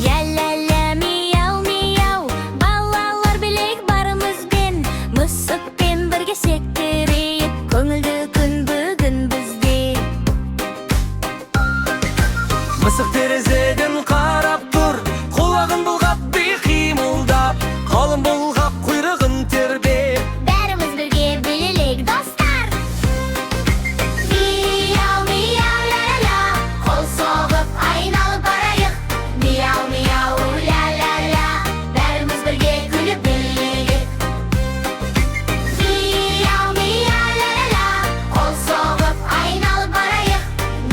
Ля-ля-ля, мияу-мияу, балалар билек барымызбен, мысықпен бірге сектерейік, көңілді күн бүгін бізде. Мысық терезеден қарап тұр, құлағын бұлғап қимылдап, қолын бұлғап құйрығын тербеп. Бәріміз бірге билелек достар. Мияу-мияу, ля-ля-ля, қол соғып айналып барайық. Мияу-мияу, ля-ля-ля, бәріміз бірге күліп билеп. Мияу-мияу, ля-ля-ля, қол соғып айналып барайық.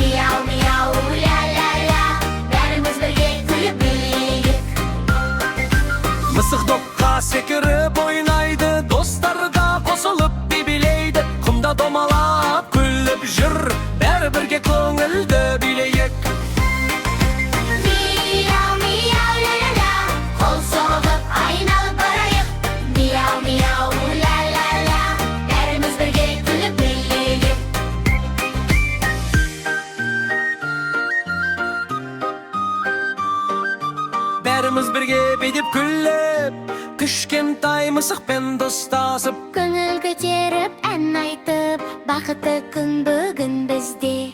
Мияу-мияу, ля-ля-ля, бәріміз бірге күліп билеп. Мысық допқа секіріп ойнайды, достарға қосылып билейді. Құмда домалап күліп жүр, бәрі бірге көңілді билейік. Мияу-мияу, ля-ля-ля, қол соғып айналып барайық. Мияу-мияу, ля-ля-ля, бәріміз бірге күліп билеп. Бәріміз бірге билеп күліп, кішкентай мысықпен достасып. Көңіл көтеріп, ән айтып, бақытты күн бүгін бізде.